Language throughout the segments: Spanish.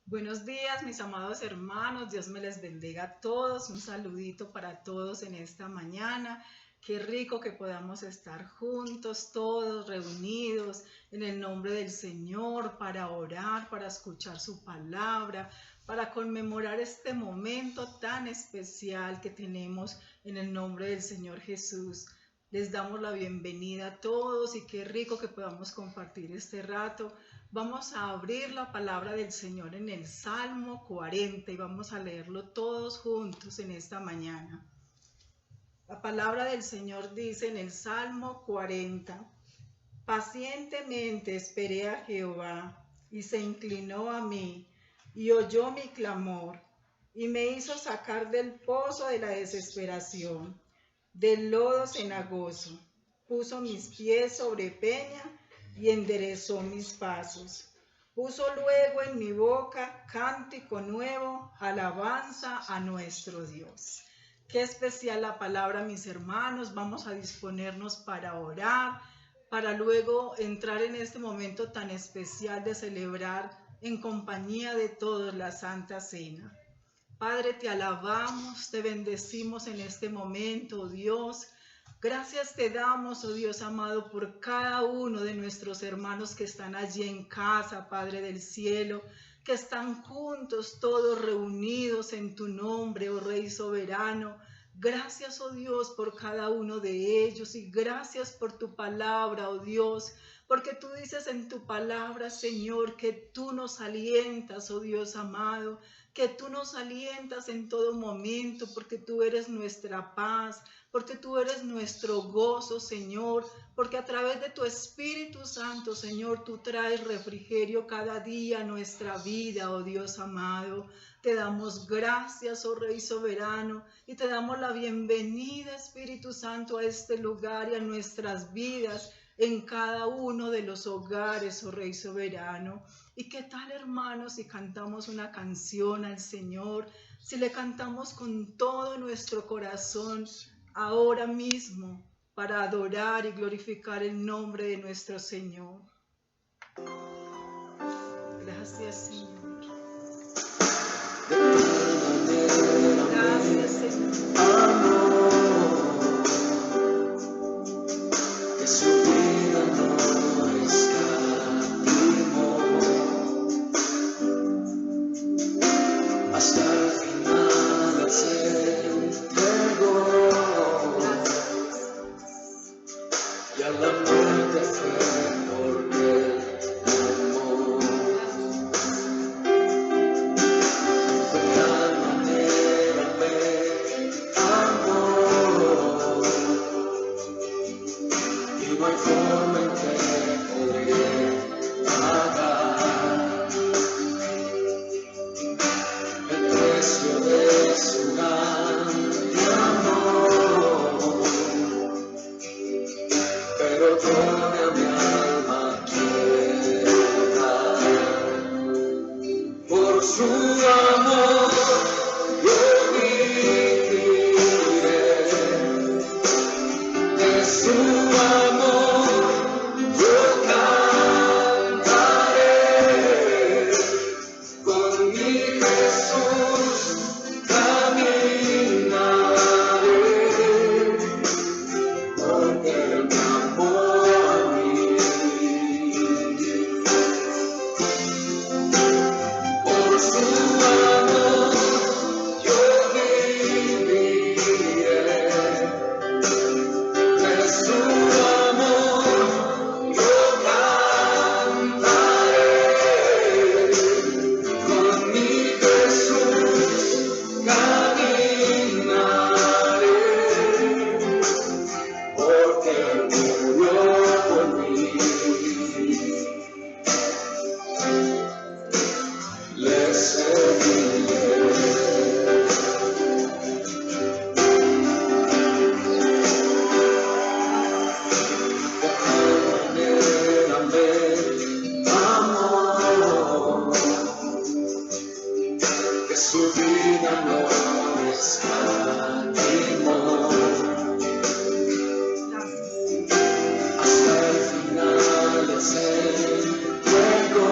Buenos días, mis amados hermanos. Dios me les bendiga a todos. Un saludito para todos en esta mañana. Qué rico que podamos estar juntos, todos reunidos en el nombre del Señor para orar, para escuchar su palabra, para conmemorar este momento tan especial que tenemos en el nombre del Señor Jesús. Les damos la bienvenida a todos y qué rico que podamos compartir este rato. Vamos a abrir la palabra del Señor en el Salmo 40 y vamos a leerlo todos juntos en esta mañana. La palabra del Señor dice en el Salmo 40: Pacientemente esperé a Jehová, y se inclinó a mí, y oyó mi clamor, y me hizo sacar del pozo de la desesperación, del lodo cenagoso. Puso mis pies sobre peña y enderezó mis pasos. Puso luego en mi boca cántico nuevo, alabanza a nuestro Dios. Qué especial la palabra, mis hermanos. Vamos a disponernos para orar, para luego entrar en este momento tan especial de celebrar en compañía de todos la Santa Cena. Padre, te alabamos, te bendecimos en este momento, oh Dios. Gracias te damos, oh Dios amado, por cada uno de nuestros hermanos que están allí en casa, Padre del cielo, que están juntos, todos reunidos en tu nombre, oh Rey soberano. Gracias, oh Dios, por cada uno de ellos y gracias por tu palabra, oh Dios, porque tú dices en tu palabra, Señor, que tú nos alientas, oh Dios amado, que tú nos alientas en todo momento, porque tú eres nuestra paz, porque tú eres nuestro gozo, Señor, porque a través de tu Espíritu Santo, Señor, tú traes refrigerio cada día a nuestra vida, oh Dios amado. Te damos gracias, oh Rey soberano, y te damos la bienvenida, Espíritu Santo, a este lugar y a nuestras vidas, en cada uno de los hogares, oh Rey soberano. ¿Y qué tal, hermanos, si cantamos una canción al Señor, si le cantamos con todo nuestro corazón ahora mismo para adorar y glorificar el nombre de nuestro Señor? Gracias, Señor. Gracias, Señor. Que su vida no escatimó, hasta el final se entregó, y a la muerte fue porque amó. De tal manera me amó, y no hay forma en que podría pagar el precio de su grande amor. Pero toda mi alma quiero dar por su amor. Yo viviré de su amor, yo cantaré, con mi Jesús caminaré, porque Él me amó a mí. Por su amor yo viviré, de su amor yo cantaré, con mi Jesús caminaré, porque Él murió por mí. Le seguiré, de tal manera me amó, que su vida no escatimó, hasta el final se entregó,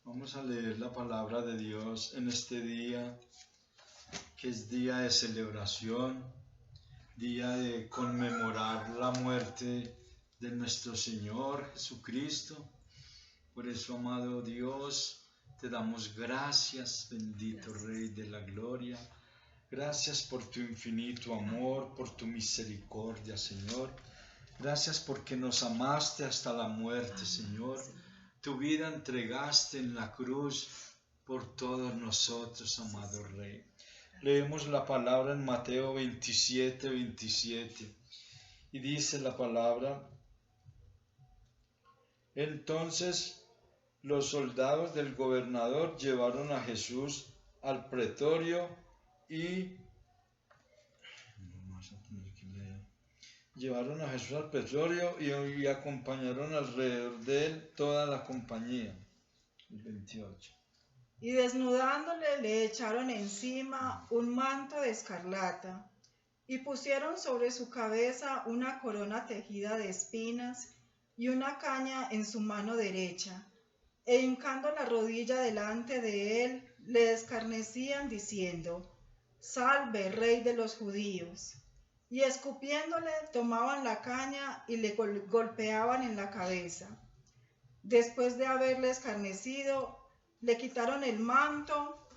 Vamos a leer la palabra de Dios en este día, que es día de celebración, día de conmemorar la muerte de nuestro Señor Jesucristo. Por eso, amado Dios, te damos gracias, bendito Rey de la Gloria. Gracias por tu infinito amor, por tu misericordia, Señor. Gracias porque nos amaste hasta la muerte, Señor. Tu vida entregaste en la cruz por todos nosotros, amado Rey. Leemos la palabra en Mateo 27, 27. Y dice la palabra: entonces los soldados del gobernador llevaron a Jesús al pretorio y acompañaron alrededor de él toda la compañía. El 28. Y desnudándole le echaron encima un manto de escarlata y pusieron sobre su cabeza una corona tejida de espinas y una caña en su mano derecha, e hincando la rodilla delante de él, le escarnecían diciendo: Salve, Rey de los judíos. Y escupiéndole tomaban la caña y le golpeaban en la cabeza. Después de haberle escarnecido, le quitaron el manto,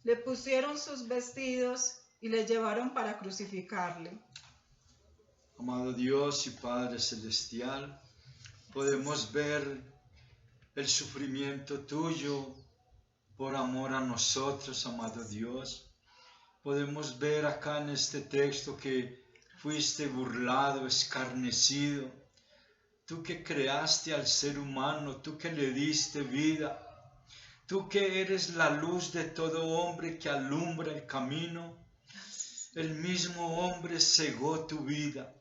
le pusieron sus vestidos y le llevaron para crucificarle. Amado Dios y Padre Celestial, podemos ver el sufrimiento tuyo por amor a nosotros, amado Dios. Podemos ver acá en este texto que fuiste burlado, escarnecido. Tú que creaste al ser humano, tú que le diste vida, tú que eres la luz de todo hombre que alumbra el camino. El mismo hombre cegó tu vida,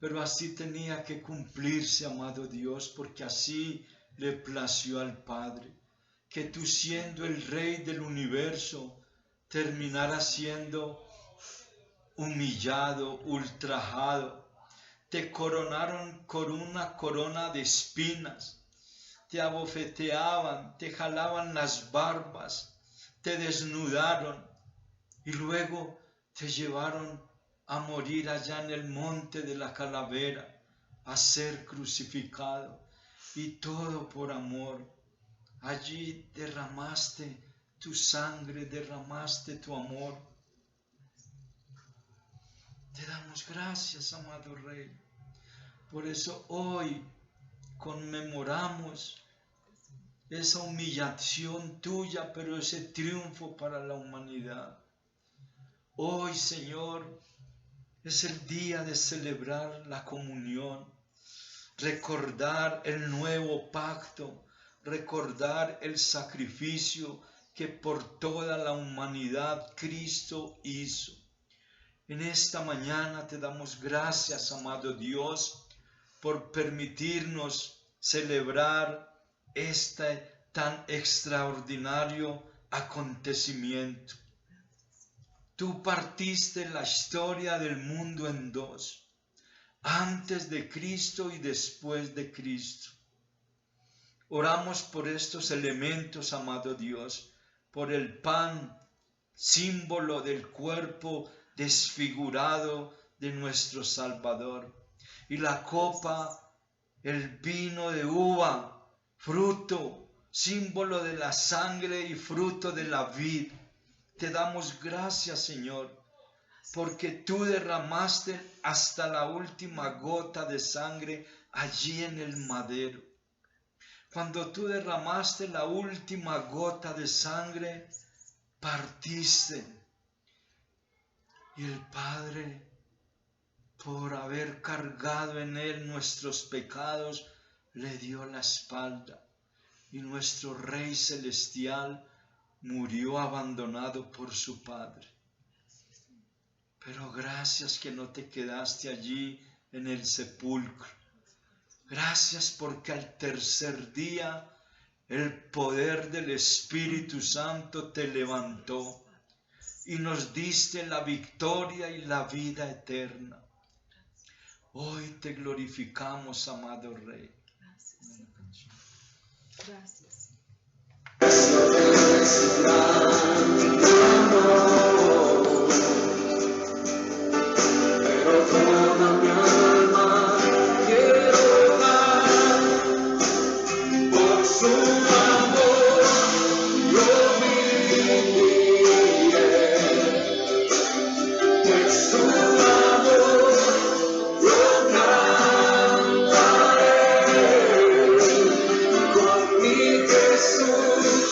pero así tenía que cumplirse, amado Dios, porque así le plació al Padre, que tú, siendo el Rey del universo, terminaras siendo humillado, ultrajado. Te coronaron con una corona de espinas, te abofeteaban, te jalaban las barbas, te desnudaron y luego te llevaron a morir allá en el monte de la calavera, a ser crucificado, y todo por amor. Allí derramaste tu sangre, derramaste tu amor. Te damos gracias, amado Rey. Por eso hoy conmemoramos esa humillación tuya, pero ese triunfo para la humanidad. Hoy, Señor, es el día de celebrar la comunión, recordar el nuevo pacto, recordar el sacrificio que por toda la humanidad Cristo hizo. En esta mañana te damos gracias, amado Dios, por permitirnos celebrar este tan extraordinario acontecimiento. Tú partiste la historia del mundo en dos, antes de Cristo y después de Cristo. Oramos por estos elementos, amado Dios, por el pan, símbolo del cuerpo desfigurado de nuestro Salvador, y la copa, el vino de uva, fruto, símbolo de la sangre y fruto de la vid. Te damos gracias, Señor, porque tú derramaste hasta la última gota de sangre allí en el madero. Cuando tú derramaste la última gota de sangre, partiste. Y el Padre, por haber cargado en él nuestros pecados, le dio la espalda. Y nuestro Rey Celestial murió abandonado por su Padre. Pero gracias que no te quedaste allí en el sepulcro. Gracias porque al tercer día el poder del Espíritu Santo te levantó y nos diste la victoria y la vida eterna. Hoy te glorificamos, amado Rey. Gracias. Pero toda mi alma quiero dar por su amor, yo viviré, por su amor yo cantaré, con mi Jesús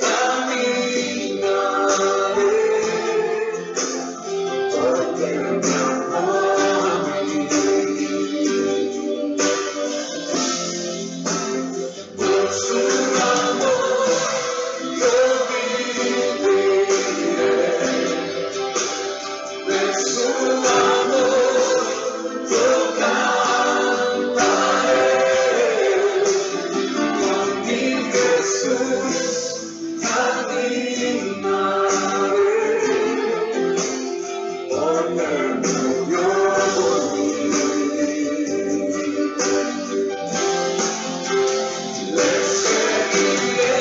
caminaré, porque mi amor a mí, por su amor yo viviré, de su amor yo cantaré, con mi Jesús caminaré, porque murió por mí. Le seguiré,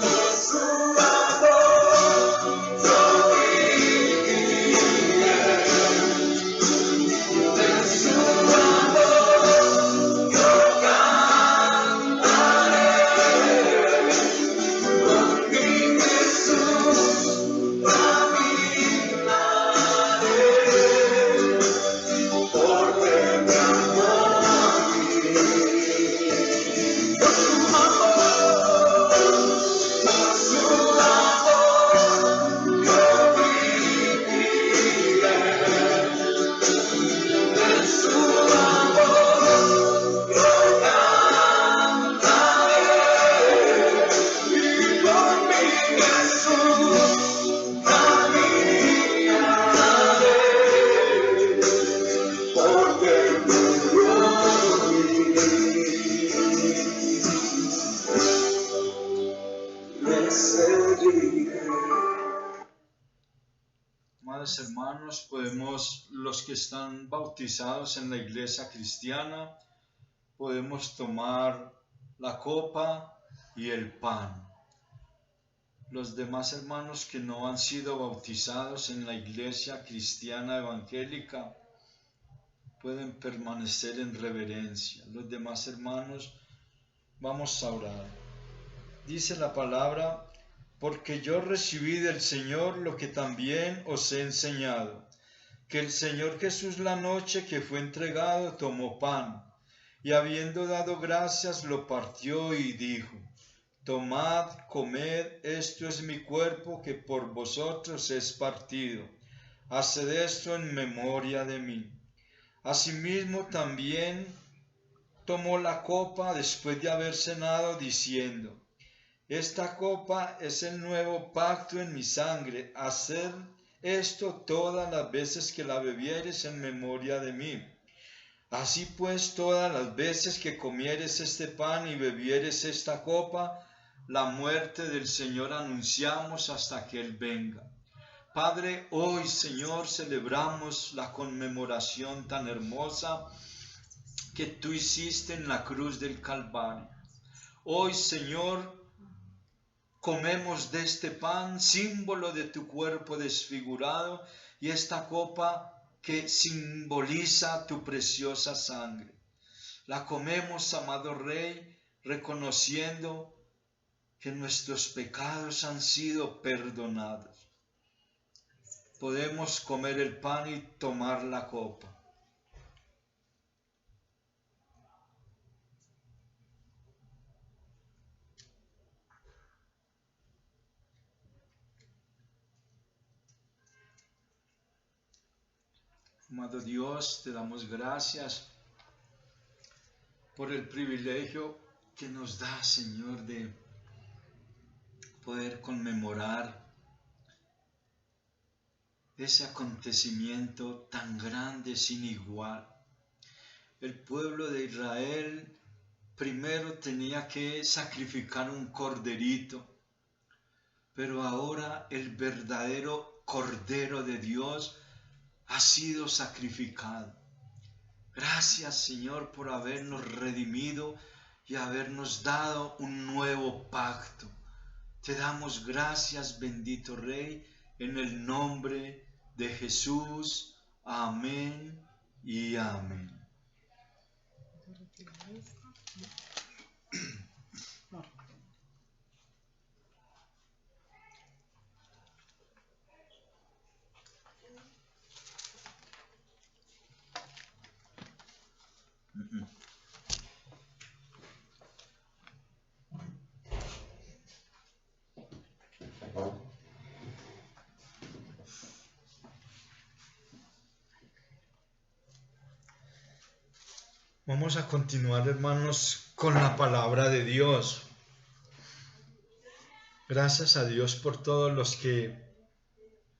por su amor yo viviré, de su amor yo cantaré, con mi Jesús caminaré, porque me amó a mí. Por su amor yo viviré, de su amor yo cantaré, y con mi Jesús caminaré, porque murió por mí. Le seguiré. Amados hermanos, los que están bautizados en la iglesia cristiana, podemos tomar la copa y el pan. Los demás hermanos que no han sido bautizados en la iglesia cristiana evangélica pueden permanecer en reverencia. Los demás hermanos, vamos a orar. Dice la palabra: porque yo recibí del Señor lo que también os he enseñado, que el Señor Jesús la noche que fue entregado tomó pan, y habiendo dado gracias lo partió y dijo: tomad, comed, esto es mi cuerpo que por vosotros es partido, haced esto en memoria de mí. Asimismo también tomó la copa después de haber cenado, diciendo: esta copa es el nuevo pacto en mi sangre, haced esto todas las veces que la bebiereis en memoria de mí. Así pues, todas las veces que comiereis este pan y bebiereis esta copa, la muerte del Señor anunciamos hasta que Él venga. Padre, hoy, Señor, celebramos la conmemoración tan hermosa que tú hiciste en la cruz del Calvario. Hoy, Señor, comemos de este pan, símbolo de tu cuerpo desfigurado, y esta copa que simboliza tu preciosa sangre. La comemos, amado Rey, reconociendo que nuestros pecados han sido perdonados. Podemos comer el pan y tomar la copa. Amado Dios, te damos gracias por el privilegio que nos da, Señor, de poder conmemorar ese acontecimiento tan grande, sin igual. El pueblo de Israel primero tenía que sacrificar un corderito, pero ahora el verdadero Cordero de Dios ha sido sacrificado. Gracias, Señor, por habernos redimido y habernos dado un nuevo pacto. Te damos gracias, bendito Rey, en el nombre de Jesús. Amén y amén. Vamos a continuar, hermanos, con la palabra de Dios. Gracias a Dios por todos los que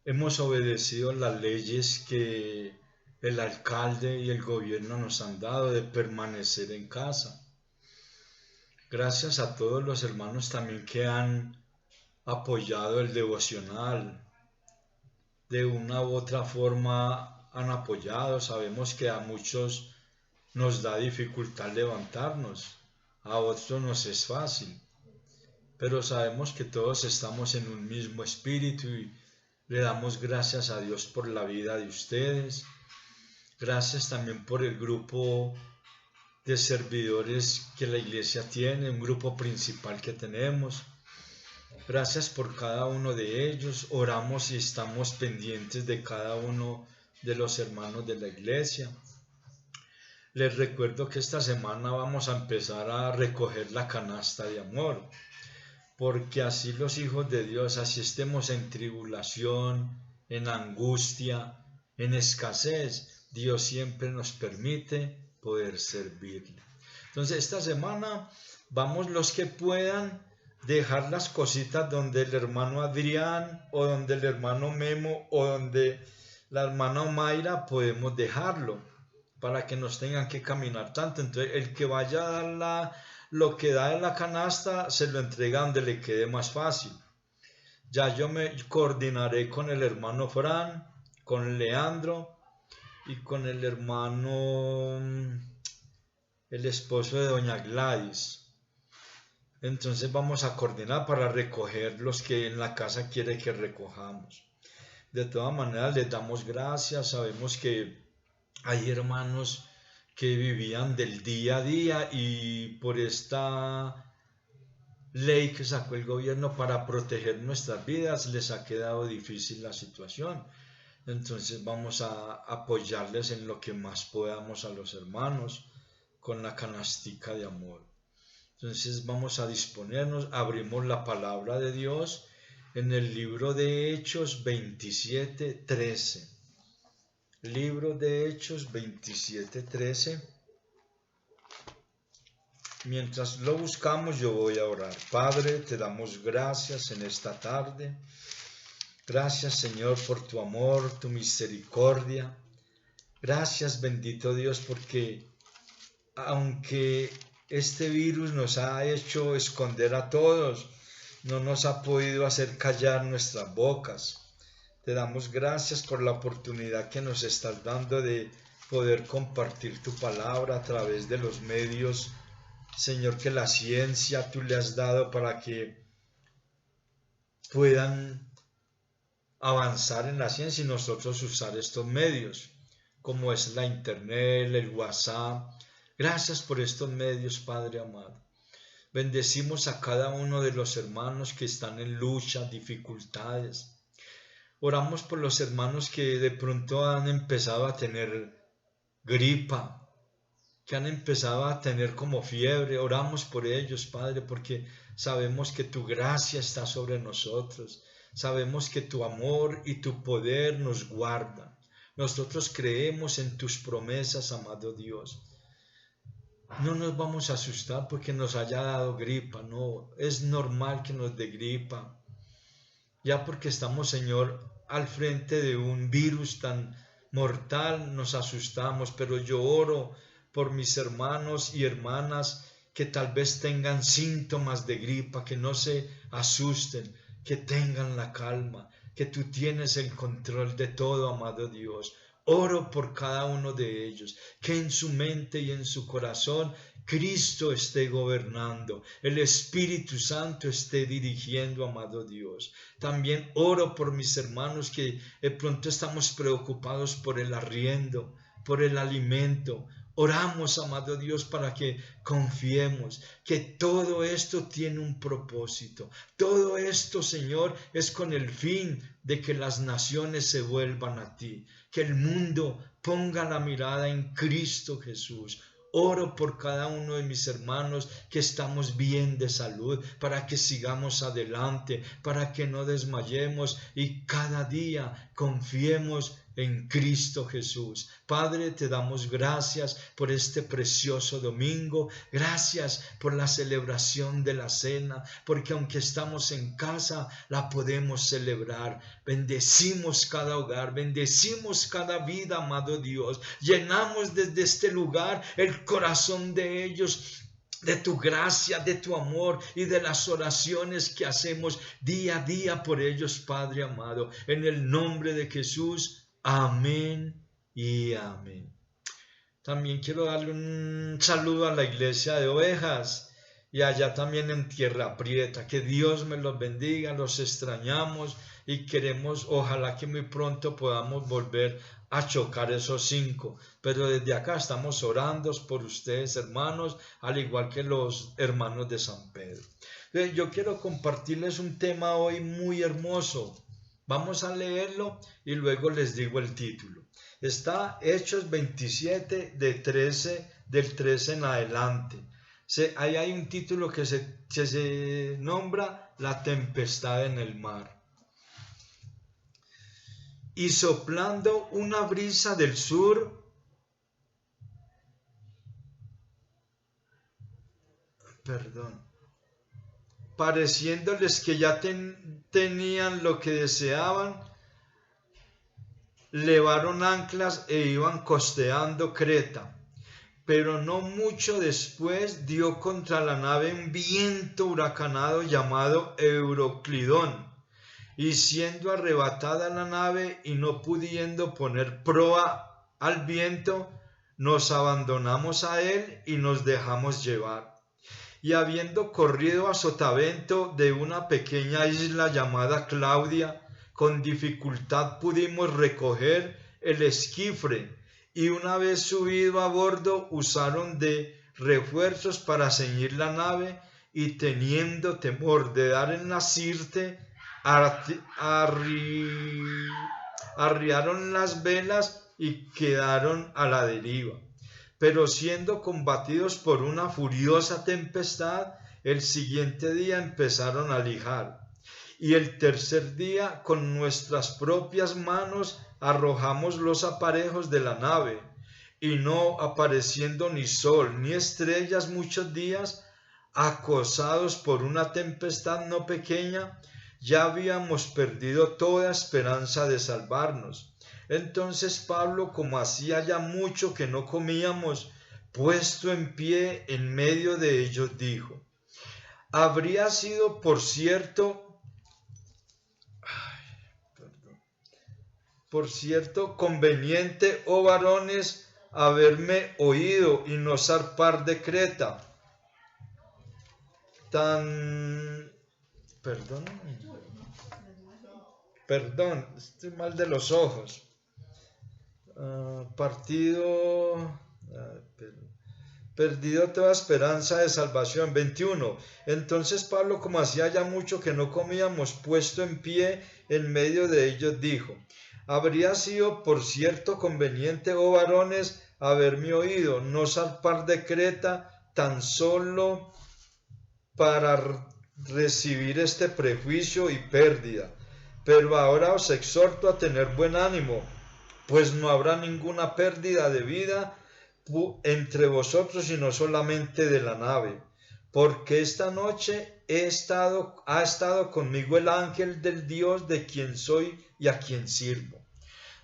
hemos obedecido las leyes que el alcalde y el gobierno nos han dado de permanecer en casa. Gracias a todos los hermanos también que han apoyado el devocional. De una u otra forma han apoyado. Sabemos que a muchos nos da dificultad levantarnos, a otros nos es fácil. Pero sabemos que todos estamos en un mismo espíritu y le damos gracias a Dios por la vida de ustedes. Gracias también por el grupo de servidores que la iglesia tiene, un grupo principal que tenemos. Gracias por cada uno de ellos. Oramos y estamos pendientes de cada uno de los hermanos de la iglesia. Les recuerdo que esta semana vamos a empezar a recoger la canasta de amor, porque así los hijos de Dios, así estemos en tribulación, en angustia, en escasez, Dios siempre nos permite poder servirle. Entonces esta semana vamos los que puedan dejar las cositas donde el hermano Adrián o donde el hermano Memo o donde la hermana Mayra podemos dejarlo para que nos tengan que caminar tanto. Entonces el que vaya a dar lo que da en la canasta se lo entrega donde le quede más fácil. Ya yo me coordinaré con el hermano Fran, con Leandro y con el hermano, el esposo de doña Gladys. Entonces vamos a coordinar para recoger los que en la casa quiere que recojamos. De todas maneras les damos gracias. Sabemos que hay hermanos que vivían del día a día y por esta ley que sacó el gobierno para proteger nuestras vidas les ha quedado difícil la situación. Entonces vamos a apoyarles en lo que más podamos a los hermanos con la canastica de amor. Entonces vamos a disponernos, abrimos la palabra de Dios en el libro de Hechos 27:13. Libro de Hechos 27:13. Mientras lo buscamos, yo voy a orar. Padre, te damos gracias en esta tarde. Gracias, Señor, por tu amor, tu misericordia. Gracias, bendito Dios, porque aunque este virus nos ha hecho esconder a todos, no nos ha podido hacer callar nuestras bocas. Te damos gracias por la oportunidad que nos estás dando de poder compartir tu palabra a través de los medios, Señor, que la ciencia tú le has dado para que puedan avanzar en la ciencia y nosotros usar estos medios, como es la internet, el WhatsApp. Gracias por estos medios, Padre amado. Bendecimos a cada uno de los hermanos que están en lucha, dificultades. Oramos por los hermanos que de pronto han empezado a tener gripa, que han empezado a tener como fiebre. Oramos por ellos, Padre, porque sabemos que tu gracia está sobre nosotros. Sabemos que tu amor y tu poder nos guardan. Nosotros creemos en tus promesas, amado Dios. No nos vamos a asustar porque nos haya dado gripa, no, es normal que nos dé gripa. Ya porque estamos, Señor, al frente de un virus tan mortal, nos asustamos, pero yo oro por mis hermanos y hermanas que tal vez tengan síntomas de gripa, que no se asusten, que tengan la calma, que tú tienes el control de todo, amado Dios. Oro por cada uno de ellos, que en su mente y en su corazón Cristo esté gobernando, el Espíritu Santo esté dirigiendo, amado Dios. También oro por mis hermanos que de pronto estamos preocupados por el arriendo, por el alimento. Oramos, amado Dios, para que confiemos que todo esto tiene un propósito. Todo esto, Señor, es con el fin de que las naciones se vuelvan a ti, que el mundo ponga la mirada en Cristo Jesús. Oro por cada uno de mis hermanos que estamos bien de salud, para que sigamos adelante, para que no desmayemos y cada día confiemos en Cristo Jesús. Padre, te damos gracias por este precioso domingo, gracias por la celebración de la cena, porque aunque estamos en casa, la podemos celebrar. Bendecimos cada hogar, bendecimos cada vida, amado Dios. Llenamos desde este lugar el corazón de ellos de tu gracia, de tu amor y de las oraciones que hacemos día a día por ellos, Padre amado. En el nombre de Jesús. Amén y amén. También quiero darle un saludo a la iglesia de Ovejas y allá también en Tierra Prieta. Que Dios me los bendiga, los extrañamos y queremos, ojalá que muy pronto podamos volver a chocar esos 5. Pero desde acá estamos orando por ustedes, hermanos, al igual que los hermanos de San Pedro. Entonces, yo quiero compartirles un tema hoy muy hermoso. Vamos a leerlo y luego les digo el título. Está Hechos 27 del 13 en adelante. Ahí hay un título que se nombra La tempestad en el mar. Y soplando una brisa del sur, pareciéndoles que ya tenían lo que deseaban, levaron anclas e iban costeando Creta. Pero no mucho después dio contra la nave un viento huracanado llamado Euroclidón, y siendo arrebatada la nave y no pudiendo poner proa al viento, nos abandonamos a él y nos dejamos llevar. Y habiendo corrido a sotavento de una pequeña isla llamada Claudia, con dificultad pudimos recoger el esquifre, y una vez subido a bordo usaron de refuerzos para ceñir la nave, y teniendo temor de dar en la Sirte, arriaron las velas y quedaron a la deriva. Pero siendo combatidos por una furiosa tempestad, el siguiente día empezaron a lijar. Y el tercer día, con nuestras propias manos, arrojamos los aparejos de la nave, y no apareciendo ni sol ni estrellas muchos días, acosados por una tempestad no pequeña, ya habíamos perdido toda esperanza de salvarnos. Entonces Pablo, como hacía ya mucho que no comíamos, puesto en pie en medio de ellos, dijo: habría sido, por cierto, conveniente, oh varones, haberme oído y no zarpar de Creta. Perdón, estoy mal de los ojos. Perdido toda esperanza de salvación. 21. Entonces Pablo, como hacía ya mucho que no comíamos, puesto en pie en medio de ellos, dijo: habría sido, por cierto, conveniente, oh varones, haberme oído, no zarpar de Creta, tan solo para recibir este prejuicio y pérdida. Pero ahora os exhorto a tener buen ánimo, pues no habrá ninguna pérdida de vida entre vosotros, sino solamente de la nave. Porque esta noche ha estado conmigo el ángel del Dios de quien soy y a quien sirvo.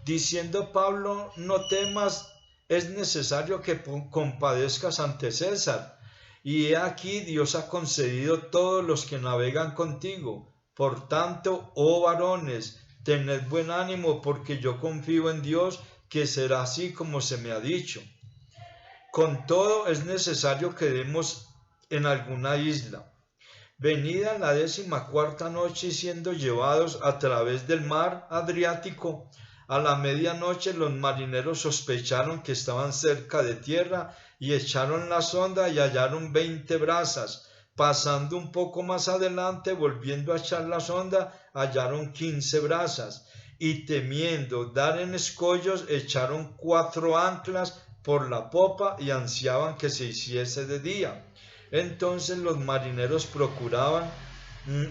Diciendo Pablo: no temas, es necesario que compadezcas ante César. y he aquí Dios ha concedido todos los que navegan contigo. Por tanto, oh varones, tened buen ánimo, porque yo confío en Dios, que será así como se me ha dicho. Con todo es necesario que demos en alguna isla. Venida la 14ª noche y siendo llevados a través del mar Adriático, a la medianoche los marineros sospecharon que estaban cerca de tierra y echaron la sonda y hallaron 20 brazas. Pasando un poco más adelante, volviendo a echar la sonda, hallaron 15 brazas. Y temiendo dar en escollos, echaron 4 anclas por la popa y ansiaban que se hiciese de día. Entonces los marineros procuraban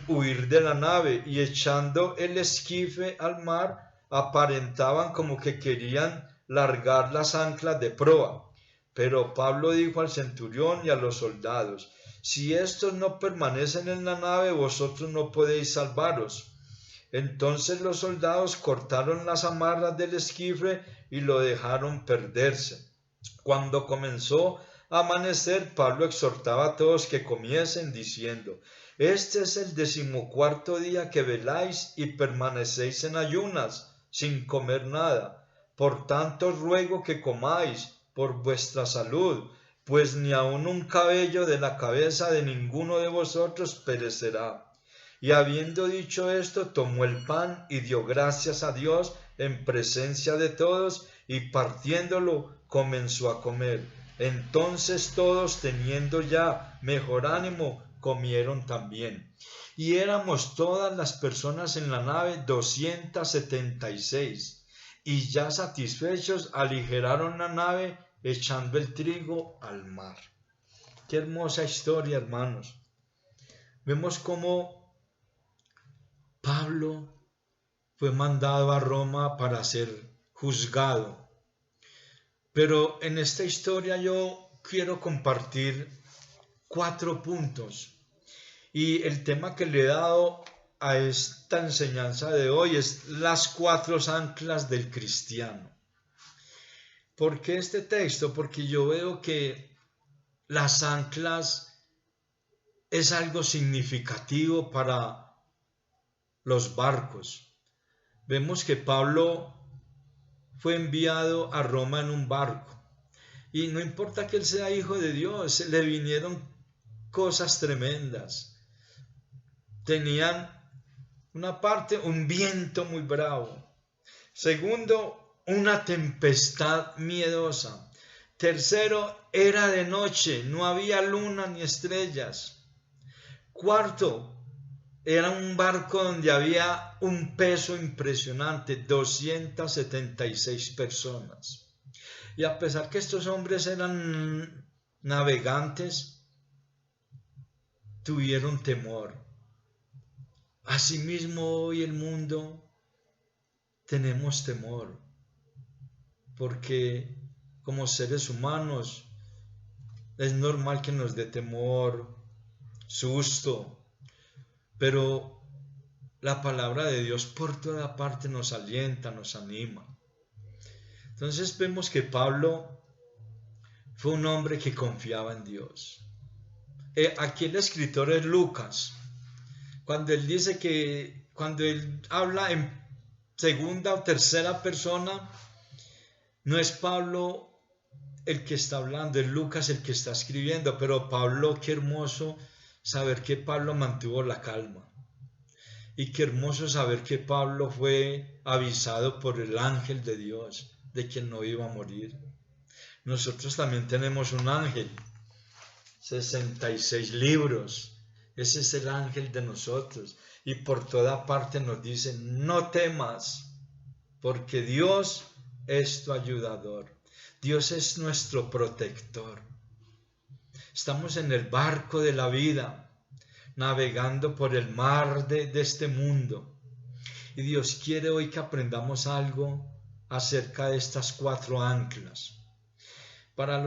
huir de la nave y echando el esquife al mar, aparentaban como que querían largar las anclas de proa. Pero Pablo dijo al centurión y a los soldados: si estos no permanecen en la nave, vosotros no podéis salvaros. Entonces los soldados cortaron las amarras del esquife y lo dejaron perderse. Cuando comenzó a amanecer, Pablo exhortaba a todos que comiesen, diciendo: este es el 14º día que veláis y permanecéis en ayunas, sin comer nada. Por tanto os ruego que comáis por vuestra salud, pues ni aun un cabello de la cabeza de ninguno de vosotros perecerá. Y habiendo dicho esto, tomó el pan y dio gracias a Dios en presencia de todos, y partiéndolo comenzó a comer. Entonces todos, teniendo ya mejor ánimo, comieron también. Y éramos todas las personas en la nave 276, y ya satisfechos aligeraron la nave echando el trigo al mar. Qué hermosa historia, hermanos. Vemos cómo Pablo fue mandado a Roma para ser juzgado. Pero en esta historia yo quiero compartir 4 puntos. Y el tema que le he dado a esta enseñanza de hoy es las 4 anclas del cristiano. ¿Por qué este texto? Porque yo veo que las anclas es algo significativo para los barcos. Vemos que Pablo fue enviado a Roma en un barco. Y no importa que él sea hijo de Dios, le vinieron cosas tremendas. Tenían una parte, un viento muy bravo. Segundo, una tempestad miedosa. Tercero, era de noche, no había luna ni estrellas. Cuarto, era un barco donde había un peso impresionante, 276 personas. Y a pesar que estos hombres eran navegantes, tuvieron temor. Asimismo, hoy el mundo tenemos temor, porque como seres humanos es normal que nos dé temor, susto, pero la palabra de Dios por toda parte nos alienta, nos anima. Entonces vemos que Pablo fue un hombre que confiaba en Dios. Aquí el escritor es Lucas. Cuando él dice que, cuando él habla en segunda o tercera persona, no es Pablo el que está hablando, es Lucas el que está escribiendo, pero Pablo, qué hermoso saber que Pablo mantuvo la calma. Y qué hermoso saber que Pablo fue avisado por el ángel de Dios de quien no iba a morir. Nosotros también tenemos un ángel, 66 libros. Ese es el ángel de nosotros. Y por toda parte nos dice: no temas, porque Dios es tu ayudador. Dios es nuestro protector. Estamos en el barco de la vida, navegando por el mar de este mundo. Y Dios quiere hoy que aprendamos algo acerca de estas 4 anclas. Para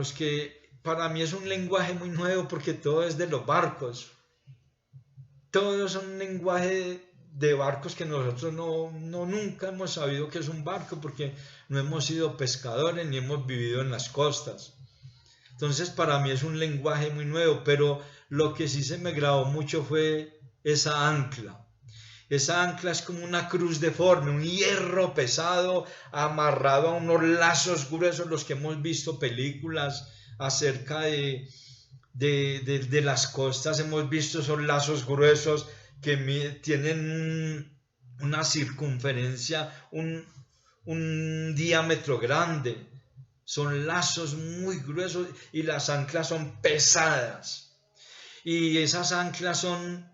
mí es un lenguaje muy nuevo, porque todo es de los barcos. Todo es un lenguaje de barcos que nosotros nunca hemos sabido que es un barco, porque no hemos sido pescadores ni hemos vivido en las costas. Entonces para mí es un lenguaje muy nuevo, pero lo que sí se me grabó mucho fue esa ancla. Esa ancla es como una cruz deforme, un hierro pesado amarrado a unos lazos gruesos, los que hemos visto películas acerca de las costas, hemos visto esos lazos gruesos que tienen una circunferencia, un diámetro grande. Son lazos muy gruesos y las anclas son pesadas. Y esas anclas son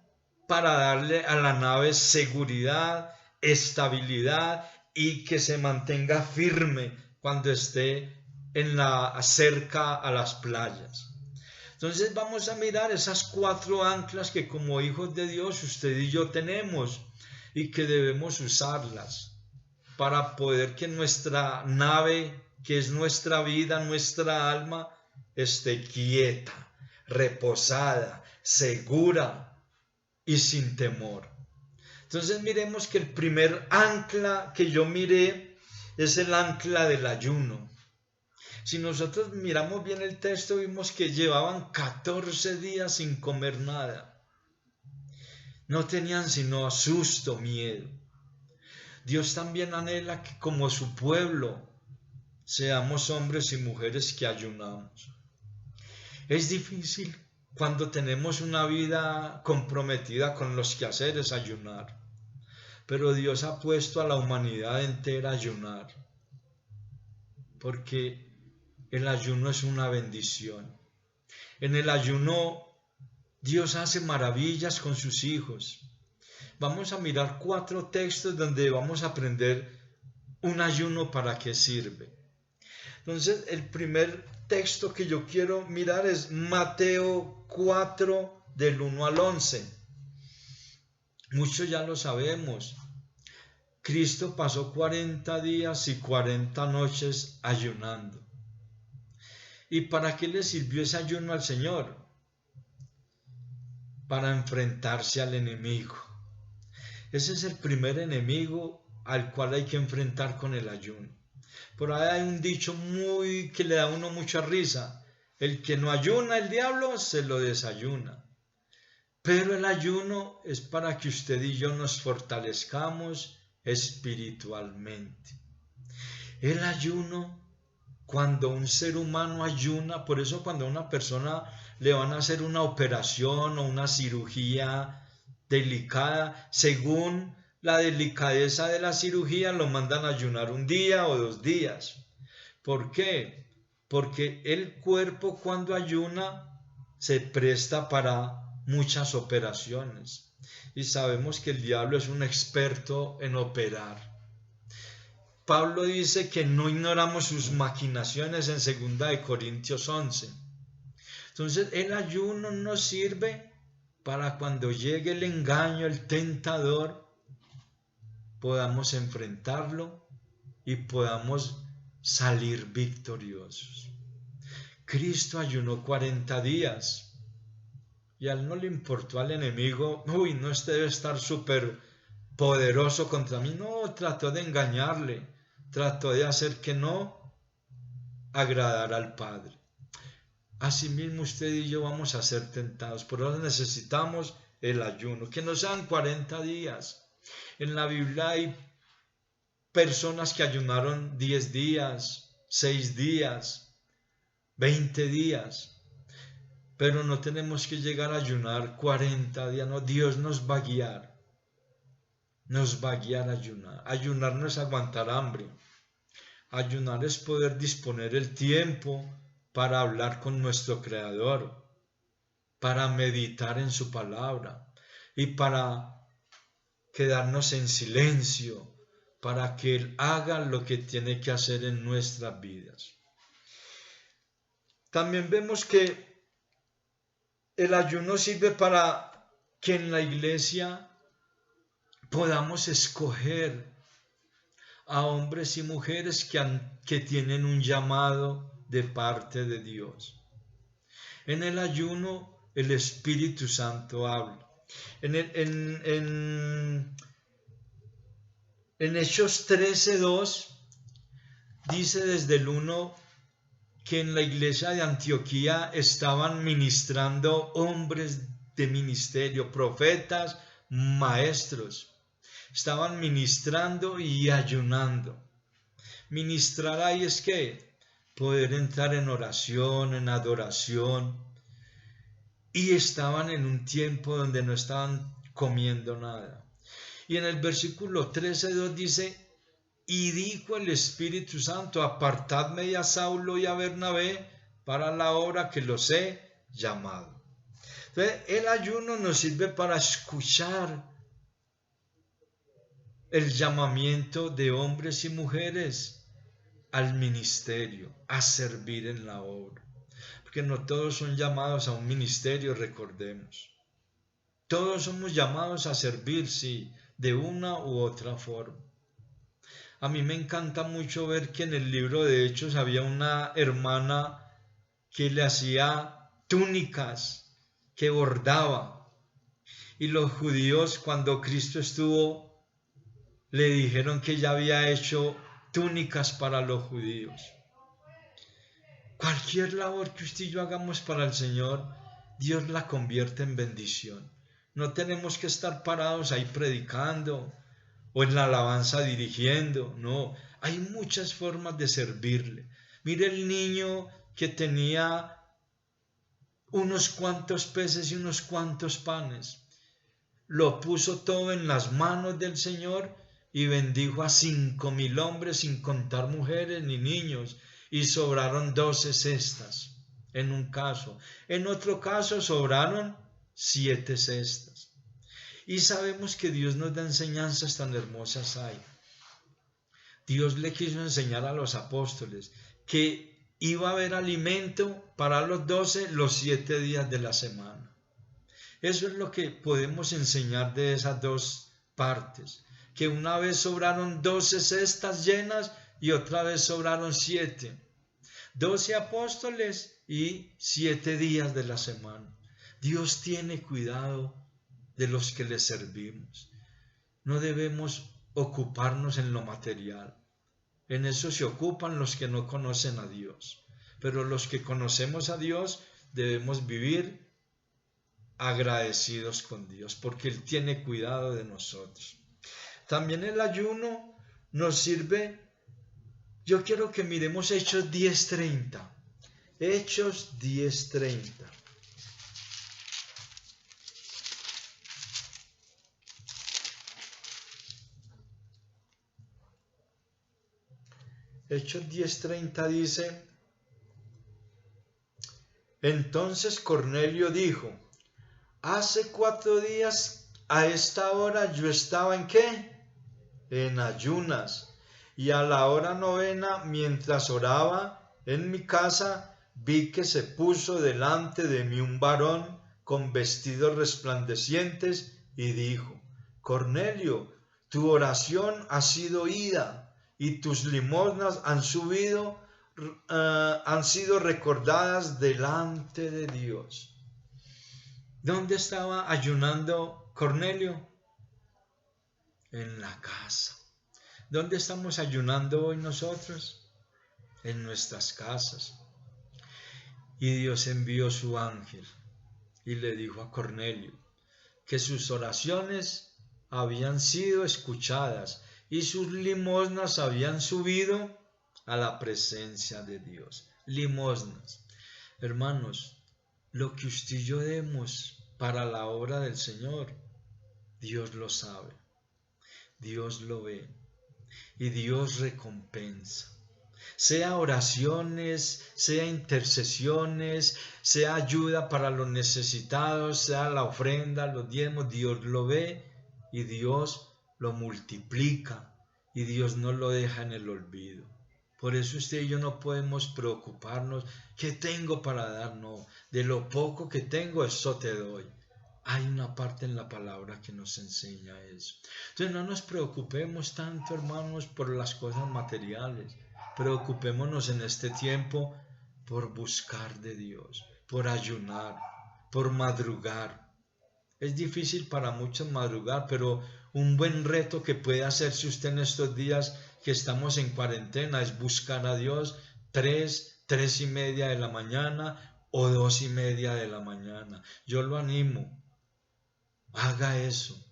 para darle a la nave seguridad, estabilidad y que se mantenga firme cuando esté cerca a las playas. Entonces vamos a mirar esas 4 anclas que como hijos de Dios usted y yo tenemos y que debemos usarlas para poder que nuestra nave, que es nuestra vida, nuestra alma, esté quieta, reposada, segura y sin temor. Entonces miremos que el primer ancla que yo miré es el ancla del ayuno. Si nosotros miramos bien el texto, vimos que llevaban 14 días sin comer nada. No tenían sino susto, miedo. Dios también anhela que como su pueblo seamos hombres y mujeres que ayunamos. Es difícil cuando tenemos una vida comprometida con los quehaceres ayunar, pero Dios ha puesto a la humanidad entera a ayunar, porque el ayuno es una bendición. En el ayuno Dios hace maravillas con sus hijos. Vamos a mirar 4 textos donde vamos a aprender un ayuno para qué sirve. Entonces, el primer texto que yo quiero mirar es Mateo 4, del 1 al 11. Muchos ya lo sabemos. Cristo pasó 40 días y 40 noches ayunando. ¿Y para qué le sirvió ese ayuno al Señor? Para enfrentarse al enemigo. Ese es el primer enemigo al cual hay que enfrentar con el ayuno. Por ahí hay un dicho que le da a uno mucha risa. El que no ayuna, el diablo se lo desayuna. Pero el ayuno es para que usted y yo nos fortalezcamos espiritualmente. El ayuno, cuando un ser humano ayuna, por eso cuando a una persona le van a hacer una operación o una cirugía delicada, según la delicadeza de la cirugía, lo mandan a ayunar 1 día o 2 días. ¿Por qué? Porque el cuerpo cuando ayuna se presta para muchas operaciones. Y sabemos que el diablo es un experto en operar. Pablo dice que no ignoramos sus maquinaciones en 2 Corintios 11. Entonces el ayuno nos sirve para cuando llegue el engaño, el tentador, podamos enfrentarlo y podamos salir victoriosos. Cristo ayunó 40 días y a él no le importó al enemigo, no, este debe estar súper poderoso contra mí. No, trató de engañarle, trató de hacer que no agradara al Padre. Asimismo usted y yo vamos a ser tentados, por eso necesitamos el ayuno, que nos sean 40 días. En la Biblia hay personas que ayunaron 10 días, 6 días, 20 días, pero no tenemos que llegar a ayunar 40 días, no, Dios nos va a guiar a ayunar. Ayunar no es aguantar hambre, ayunar es poder disponer el tiempo para hablar con nuestro Creador, para meditar en su palabra y para quedarnos en silencio, para que Él haga lo que tiene que hacer en nuestras vidas. También vemos que el ayuno sirve para que en la iglesia podamos escoger a hombres y mujeres que tienen un llamado de parte de Dios. En el ayuno el Espíritu Santo habla. En Hechos 13:2 dice desde el 1 que en la iglesia de Antioquía estaban ministrando hombres de ministerio, profetas, maestros. Estaban ministrando y ayunando. Ministrar ahí es que poder entrar en oración, en adoración. Y estaban en un tiempo donde no estaban comiendo nada. Y en el versículo 13:2 dice: y dijo el Espíritu Santo, apartadme a Saulo y a Bernabé para la obra que los he llamado. Entonces, el ayuno nos sirve para escuchar el llamamiento de hombres y mujeres al ministerio, a servir en la obra. Porque no todos son llamados a un ministerio, recordemos. Todos somos llamados a servir, sí, de una u otra forma. A mí me encanta mucho ver que en el libro de Hechos había una hermana que le hacía túnicas, que bordaba. Y los judíos, cuando Cristo estuvo, le dijeron que ella había hecho túnicas para los judíos. Cualquier labor que usted y yo hagamos para el Señor, Dios la convierte en bendición. No tenemos que estar parados ahí predicando o en la alabanza dirigiendo, no. Hay muchas formas de servirle. Mire el niño que tenía unos cuantos peces y unos cuantos panes. Lo puso todo en las manos del Señor y bendijo a 5,000 hombres, sin contar mujeres ni niños, y sobraron 12 cestas en un caso. En otro caso sobraron 7 cestas. Y sabemos que Dios nos da enseñanzas tan hermosas ahí. Dios le quiso enseñar a los apóstoles que iba a haber alimento para los 12 los 7 días de la semana. Eso es lo que podemos enseñar de esas dos partes. Que una vez sobraron 12 cestas llenas y otra vez sobraron 7. 12 apóstoles y 7 días de la semana. Dios tiene cuidado de los que le servimos. No debemos ocuparnos en lo material. En eso se ocupan los que no conocen a Dios. Pero los que conocemos a Dios debemos vivir agradecidos con Dios, porque Él tiene cuidado de nosotros. También el ayuno nos sirve. Yo quiero que miremos Hechos 10:30. Hechos 10:30. Hechos 10:30 dice: entonces Cornelio dijo: hace 4 días a esta hora yo estaba ¿en qué? En ayunas, y a la hora 9, mientras oraba en mi casa, vi que se puso delante de mí un varón con vestidos resplandecientes y dijo: Cornelio, tu oración ha sido oída y tus limosnas han sido recordadas delante de Dios. ¿Dónde estaba ayunando Cornelio? En la casa. ¿Dónde estamos ayunando hoy nosotros? En nuestras casas. Y Dios envió su ángel y le dijo a Cornelio que sus oraciones habían sido escuchadas y sus limosnas habían subido a la presencia de Dios. Limosnas. Hermanos, lo que usted y yo demos para la obra del Señor, Dios lo sabe, Dios lo ve y Dios recompensa. Sea oraciones, sea intercesiones, sea ayuda para los necesitados, sea la ofrenda, los diezmos, Dios lo ve y Dios lo multiplica y Dios no lo deja en el olvido. Por eso usted y yo no podemos preocuparnos, ¿qué tengo para dar? No, de lo poco que tengo, eso te doy. Hay una parte en la palabra que nos enseña eso. Entonces no nos preocupemos tanto, hermanos, por las cosas materiales. Preocupémonos en este tiempo por buscar de Dios, por ayunar, por madrugar. Es difícil para muchos madrugar, pero un buen reto que puede hacerse usted en estos días que estamos en cuarentena es buscar a Dios 3, 3:30 de la mañana o 2:30 de la mañana. Yo lo animo, haga eso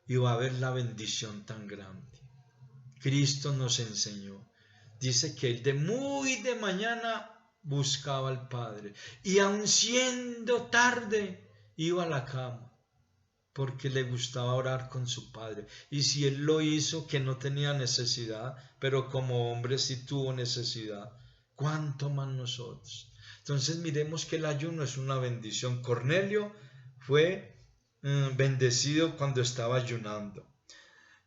y va a ver la bendición tan grande. Cristo nos enseñó. Dice que él de muy de mañana buscaba al Padre y aun siendo tarde iba a la cama porque le gustaba orar con su Padre. Y si él lo hizo, que no tenía necesidad, pero como hombre sí tuvo necesidad, ¿cuánto más nosotros? Entonces miremos que el ayuno es una bendición. Cornelio fue bendecido cuando estaba ayunando.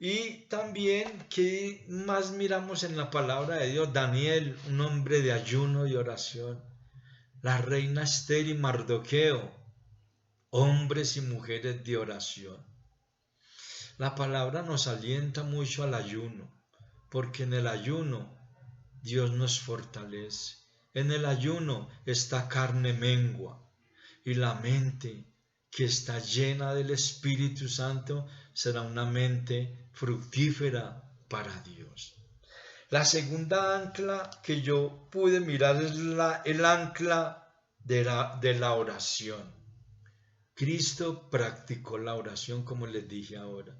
Y también, ¿qué más miramos en la palabra de Dios? Daniel, un hombre de ayuno y oración. La reina Esther y Mardoqueo, hombres y mujeres de oración. La palabra nos alienta mucho al ayuno, porque en el ayuno Dios nos fortalece. En el ayuno esta carne mengua y la mente que está llena del Espíritu Santo será una mente fructífera para Dios. La segunda ancla que yo pude mirar es el ancla de la oración. Cristo practicó la oración, como les dije ahora.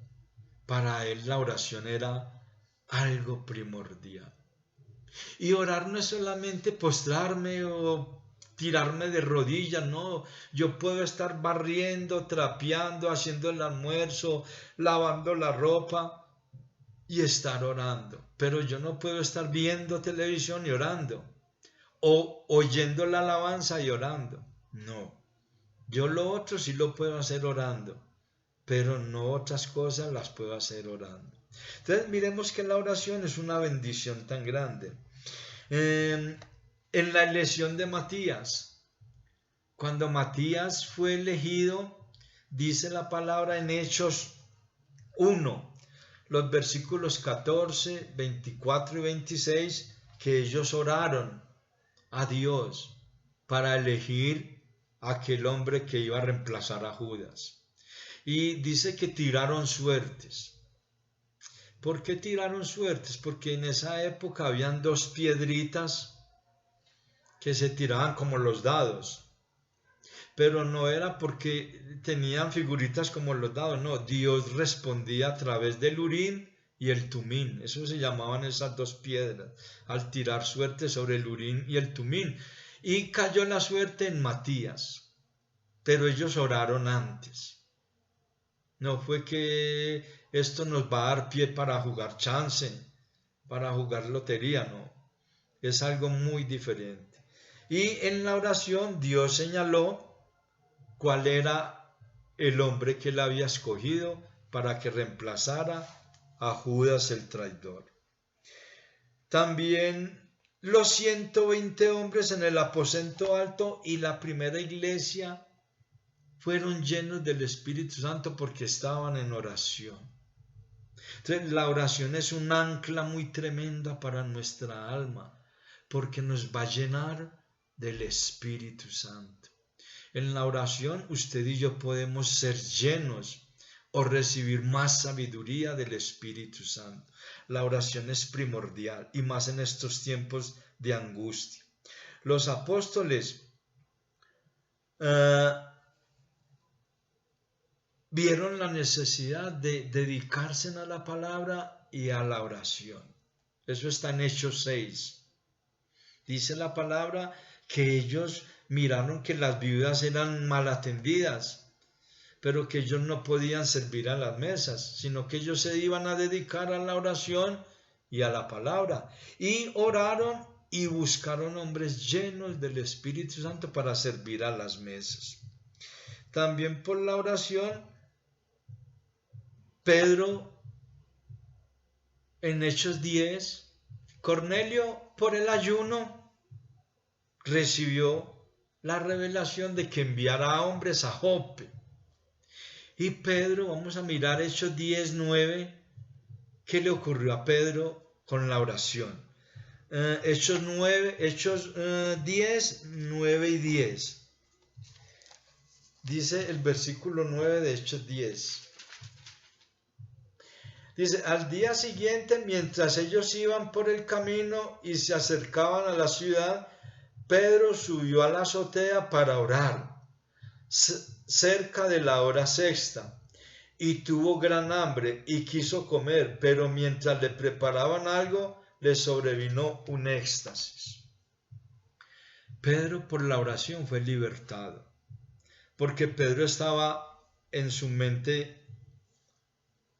Para él la oración era algo primordial. Y orar no es solamente postrarme o tirarme de rodillas, no. Yo puedo estar barriendo, trapeando, haciendo el almuerzo, lavando la ropa y estar orando. Pero yo no puedo estar viendo televisión y orando, o oyendo la alabanza y orando. No. Yo lo otro sí lo puedo hacer orando, pero no otras cosas las puedo hacer orando. Entonces miremos que la oración es una bendición tan grande. En la elección de Matías, cuando Matías fue elegido, dice la palabra en Hechos 1, los versículos 14, 24 y 26, que ellos oraron a Dios para elegir a aquel hombre que iba a reemplazar a Judas. Y dice que tiraron suertes. ¿Por qué tiraron suertes? Porque en esa época habían dos piedritas que se tiraban como los dados. Pero no era porque tenían figuritas como los dados, no. Dios respondía a través del Urim y el Tumín. Eso se llamaban esas dos piedras, al tirar suerte sobre el Urim y el Tumín. Y cayó la suerte en Matías. Pero ellos oraron antes. No fue que esto nos va a dar pie para jugar chance, para jugar lotería, no. Es algo muy diferente. Y en la oración Dios señaló cuál era el hombre que él había escogido para que reemplazara a Judas el traidor. También los 120 hombres en el aposento alto y la primera iglesia fueron llenos del Espíritu Santo porque estaban en oración. Entonces, la oración es un ancla muy tremenda para nuestra alma, porque nos va a llenar del Espíritu Santo. En la oración, usted y yo podemos ser llenos o recibir más sabiduría del Espíritu Santo. La oración es primordial, y más en estos tiempos de angustia. Los apóstoles vieron la necesidad de dedicarse a la palabra y a la oración. Eso está en Hechos 6. Dice la palabra que ellos miraron que las viudas eran mal atendidas, pero que ellos no podían servir a las mesas, sino que ellos se iban a dedicar a la oración y a la palabra. Y oraron y buscaron hombres llenos del Espíritu Santo para servir a las mesas. También por la oración, Pedro, en Hechos 10, Cornelio, por el ayuno, recibió la revelación de que enviara a hombres a Jope. Y Pedro, vamos a mirar Hechos 10, 9, ¿qué le ocurrió a Pedro con la oración? Hechos 10, 9 y 10. Dice el versículo 9 de Hechos 10. Dice, al día siguiente, mientras ellos iban por el camino y se acercaban a la ciudad, Pedro subió a la azotea para orar, cerca de la hora sexta, y tuvo gran hambre y quiso comer, pero mientras le preparaban algo, le sobrevino un éxtasis. Pedro por la oración fue libertado, porque Pedro estaba en su mente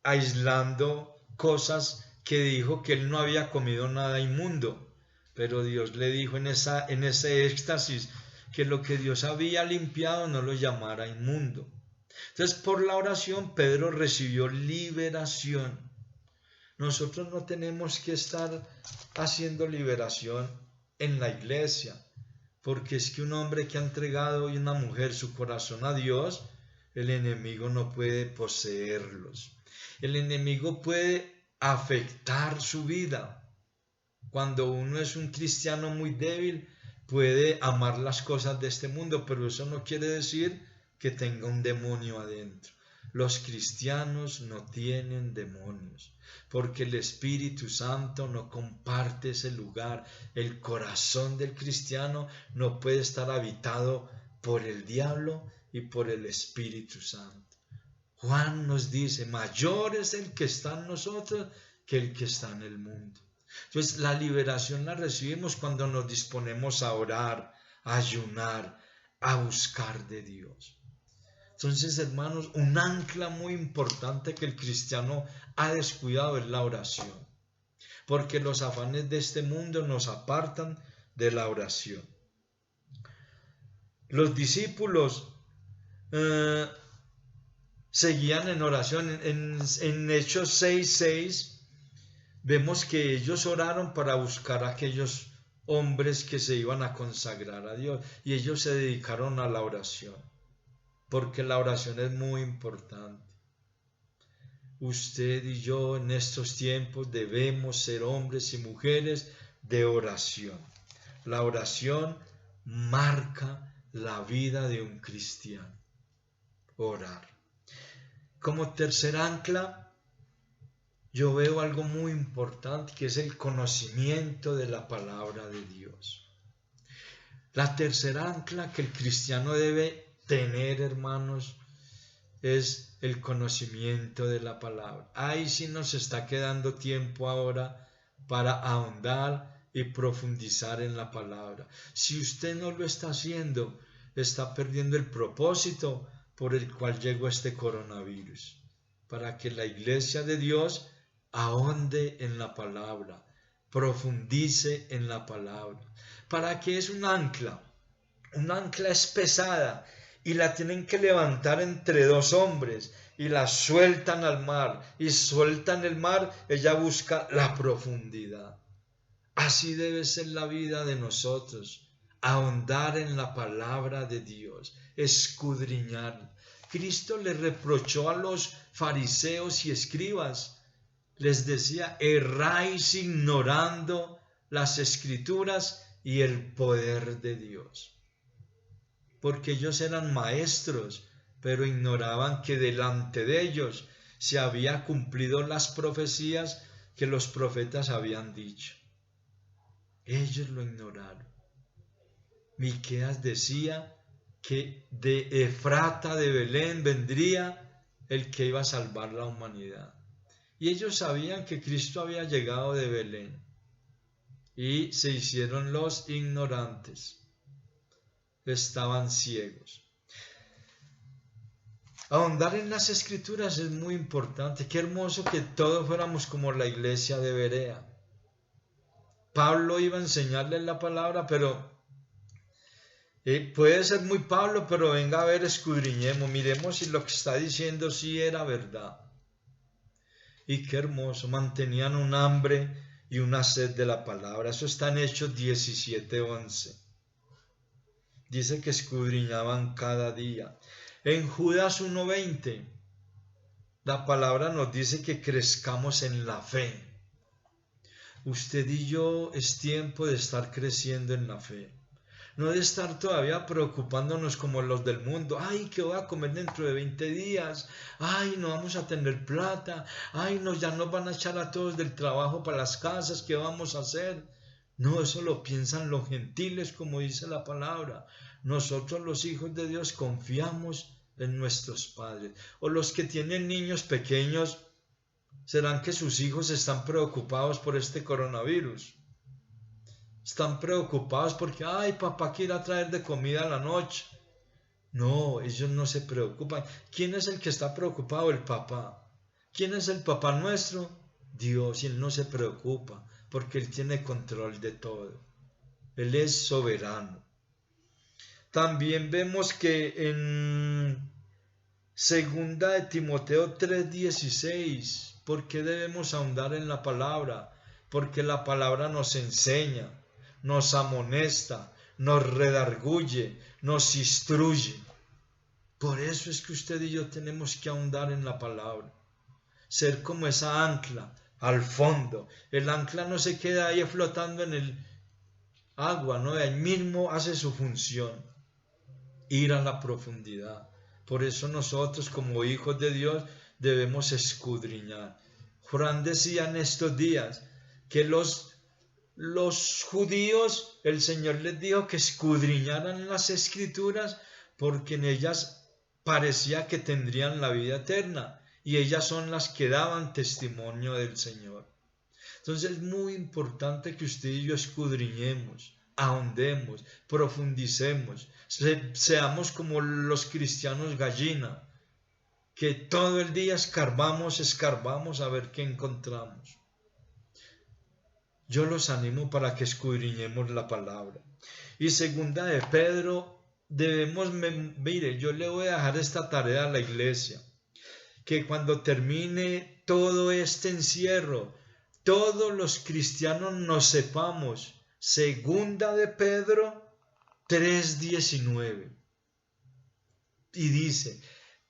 aislando cosas que dijo que él no había comido nada inmundo, pero Dios le dijo en ese éxtasis que lo que Dios había limpiado no lo llamara inmundo. Entonces, por la oración, Pedro recibió liberación. Nosotros no tenemos que estar haciendo liberación en la iglesia, porque es que un hombre que ha entregado y una mujer su corazón a Dios, el enemigo no puede poseerlos. El enemigo puede afectar su vida. Cuando uno es un cristiano muy débil, puede amar las cosas de este mundo, pero eso no quiere decir que tenga un demonio adentro. Los cristianos no tienen demonios, porque el Espíritu Santo no comparte ese lugar. El corazón del cristiano no puede estar habitado por el diablo y por el Espíritu Santo. Juan nos dice, mayor es el que está en nosotros que el que está en el mundo. Entonces la liberación la recibimos cuando nos disponemos a orar, a ayunar, a buscar de Dios. Entonces, hermanos, un ancla muy importante que el cristiano ha descuidado es la oración, porque los afanes de este mundo nos apartan de la oración. Los discípulos seguían en oración. En Hechos 6:6 vemos que ellos oraron para buscar a aquellos hombres que se iban a consagrar a Dios, y ellos se dedicaron a la oración, porque la oración es muy importante. Usted y yo en estos tiempos debemos ser hombres y mujeres de oración. La oración marca la vida de un cristiano. Orar. Como tercer ancla, yo veo algo muy importante, que es el conocimiento de la palabra de Dios. La tercera ancla que el cristiano debe tener, hermanos, es el conocimiento de la palabra. Ahí sí nos está quedando tiempo ahora para ahondar y profundizar en la palabra. Si usted no lo está haciendo, está perdiendo el propósito por el cual llegó este coronavirus, para que la iglesia de Dios ahonde en la palabra, profundice en la palabra. ¿Para qué es un ancla? Un ancla es pesada y la tienen que levantar entre dos hombres y la sueltan al mar, y sueltan el mar, ella busca la profundidad. Así debe ser la vida de nosotros, ahondar en la palabra de Dios, escudriñar. Cristo le reprochó a los fariseos y escribas, les decía, erráis ignorando las escrituras y el poder de Dios. Porque ellos eran maestros, pero ignoraban que delante de ellos se había cumplido las profecías que los profetas habían dicho. Ellos lo ignoraron. Miqueas decía que de Efrata de Belén vendría el que iba a salvar la humanidad. Y ellos sabían que Cristo había llegado de Belén y se hicieron los ignorantes. Estaban ciegos. Ahondar en las escrituras es muy importante. Qué hermoso que todos fuéramos como la iglesia de Berea. Pablo iba a enseñarles la palabra, pero puede ser muy Pablo, pero venga a ver, escudriñemos, miremos si lo que está diciendo sí era verdad. Y qué hermoso, mantenían un hambre y una sed de la palabra. Eso está en Hechos 17:11. Dice que escudriñaban cada día. En Judas 1:20, la palabra nos dice que crezcamos en la fe. Usted y yo es tiempo de estar creciendo en la fe. No de estar todavía preocupándonos como los del mundo. Ay, ¿qué voy a comer dentro de 20 días? Ay, no vamos a tener plata. Ay, no, ya nos van a echar a todos del trabajo para las casas. ¿Qué vamos a hacer? No, eso lo piensan los gentiles, como dice la palabra. Nosotros los hijos de Dios confiamos en nuestros padres. O los que tienen niños pequeños, ¿serán que sus hijos están preocupados por este coronavirus? Están preocupados porque, ay, papá quiere traer de comida a la noche. No, ellos no se preocupan. ¿Quién es el que está preocupado? El papá. ¿Quién es el papá nuestro? Dios, y Él no se preocupa porque Él tiene control de todo. Él es soberano. También vemos que en 2 de Timoteo 3:16, ¿por qué debemos ahondar en la palabra? Porque la palabra nos enseña, nos amonesta, nos redarguye, nos instruye. Por eso es que usted y yo tenemos que ahondar en la palabra. Ser como esa ancla al fondo. El ancla no se queda ahí flotando en el agua, ¿no? Ahí mismo hace su función. Ir a la profundidad. Por eso nosotros como hijos de Dios debemos escudriñar. Juan decía en estos días que los judíos, el Señor les dijo que escudriñaran las escrituras porque en ellas parecía que tendrían la vida eterna y ellas son las que daban testimonio del Señor. Entonces es muy importante que usted y yo escudriñemos, ahondemos, profundicemos, seamos como los cristianos gallina, que todo el día escarbamos a ver qué encontramos. Yo los animo para que escudriñemos la palabra. Y 2 de Pedro, mire, yo le voy a dejar esta tarea a la iglesia, que cuando termine todo este encierro, todos los cristianos nos sepamos 2 de Pedro 3:19. Y dice,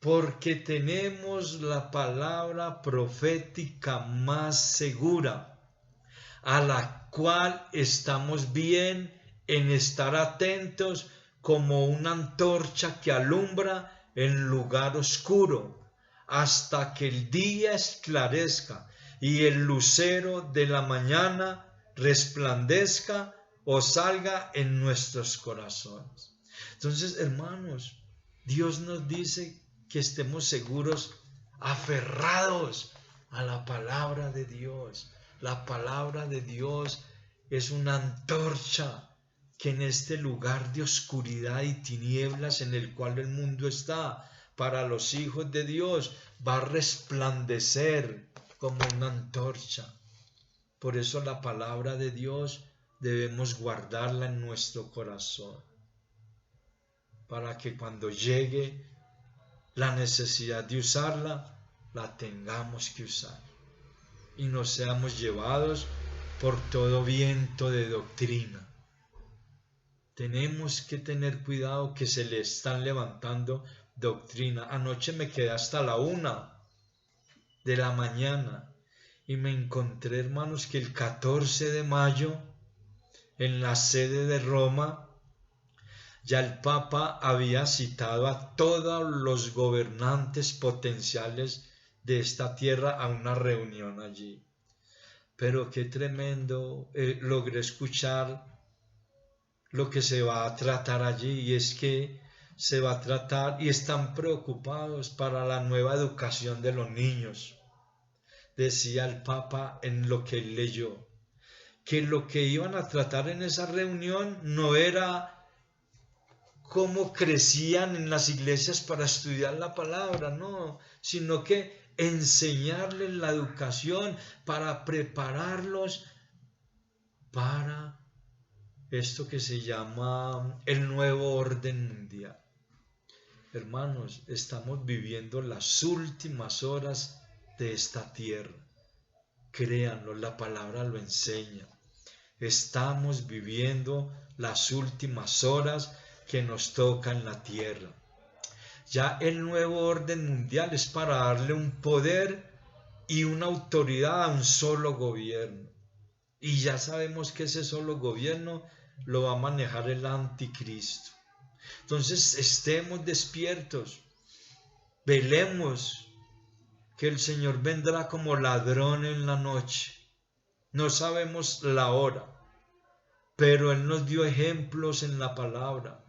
porque tenemos la palabra profética más segura, a la cual estamos bien en estar atentos como una antorcha que alumbra en lugar oscuro, hasta que el día esclarezca y el lucero de la mañana resplandezca o salga en nuestros corazones. Entonces, hermanos, Dios nos dice que estemos seguros, aferrados a la palabra de Dios. La palabra de Dios es una antorcha que en este lugar de oscuridad y tinieblas en el cual el mundo está, para los hijos de Dios va a resplandecer como una antorcha. Por eso la palabra de Dios debemos guardarla en nuestro corazón, para que cuando llegue la necesidad de usarla, la tengamos que usar y no seamos llevados por todo viento de doctrina. Tenemos que tener cuidado que se le están levantando doctrina. Anoche me quedé hasta la 1 de la mañana y me encontré, hermanos, que el 14 de mayo en la sede de Roma ya el Papa había citado a todos los gobernantes potenciales de esta tierra a una reunión allí. Pero qué tremendo, logré escuchar lo que se va a tratar allí, y es que se va a tratar y están preocupados para la nueva educación de los niños. Decía el Papa en lo que él leyó, que lo que iban a tratar en esa reunión no era cómo crecían en las iglesias para estudiar la palabra, no, sino que enseñarles la educación para prepararlos para esto que se llama el nuevo orden mundial. Hermanos, estamos viviendo las últimas horas de esta tierra. Créanlo, la palabra lo enseña. Estamos viviendo las últimas horas que nos toca en la tierra. Ya el nuevo orden mundial es para darle un poder y una autoridad a un solo gobierno. Y ya sabemos que ese solo gobierno lo va a manejar el anticristo. Entonces estemos despiertos, velemos, que el Señor vendrá como ladrón en la noche. No sabemos la hora, pero Él nos dio ejemplos en la palabra,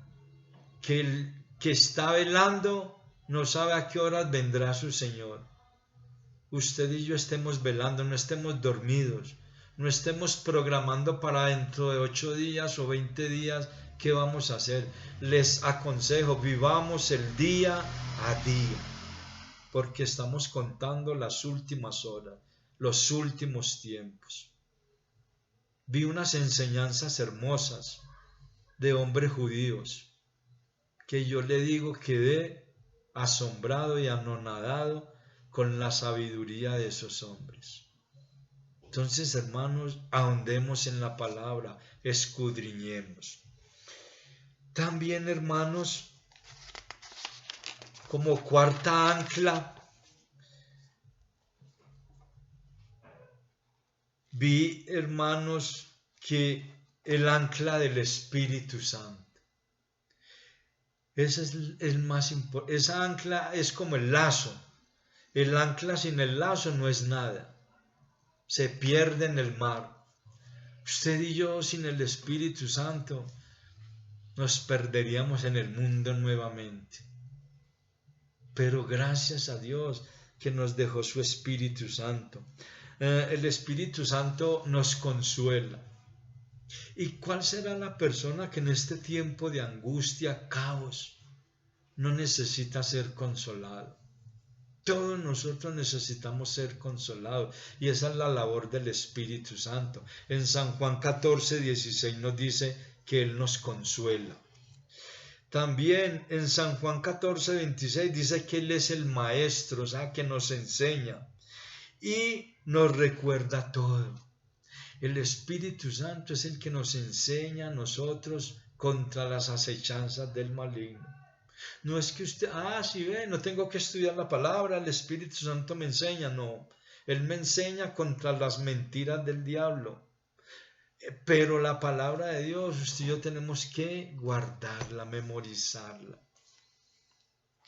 que el que está velando no sabe a qué horas vendrá su Señor. Usted y yo estemos velando, no estemos dormidos, no estemos programando para dentro de 8 días o 20 días qué vamos a hacer. Les aconsejo, vivamos el día a día, porque estamos contando las últimas horas, los últimos tiempos. Vi unas enseñanzas hermosas de hombres judíos que yo le digo quedé asombrado y anonadado con la sabiduría de esos hombres. Entonces, hermanos, ahondemos en la palabra, escudriñemos. También, hermanos, como cuarta ancla, vi, hermanos, que el ancla del Espíritu Santo. Ese es el más importante. Esa ancla es como el lazo. El ancla sin el lazo no es nada. Se pierde en el mar. Usted y yo sin el Espíritu Santo nos perderíamos en el mundo nuevamente. Pero gracias a Dios que nos dejó su Espíritu Santo. El Espíritu Santo nos consuela. ¿Y cuál será la persona que en este tiempo de angustia, caos, no necesita ser consolado? Todos nosotros necesitamos ser consolados y esa es la labor del Espíritu Santo. En San Juan 14:16 nos dice que Él nos consuela. También en San Juan 14:26 dice que Él es el Maestro, o sea, que nos enseña y nos recuerda todo. El Espíritu Santo es el que nos enseña a nosotros contra las acechanzas del maligno. No es que usted, sí ve, no tengo que estudiar la palabra, el Espíritu Santo me enseña, no. Él me enseña contra las mentiras del diablo. Pero la palabra de Dios, usted y yo tenemos que guardarla, memorizarla.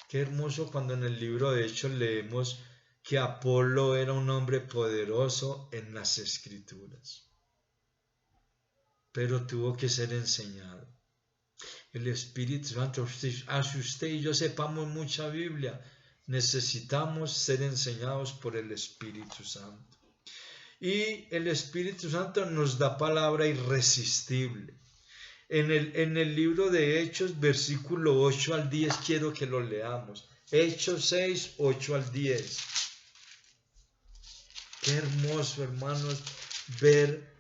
Qué hermoso cuando en el libro de Hechos leemos que Apolo era un hombre poderoso en las Escrituras, pero tuvo que ser enseñado. El Espíritu Santo, así usted y yo sepamos mucha Biblia, necesitamos ser enseñados por el Espíritu Santo. Y el Espíritu Santo nos da palabra irresistible. En el libro de Hechos, versículo 8 al 10, quiero que lo leamos. Hechos 6, 8 al 10. Qué hermoso, hermanos, ver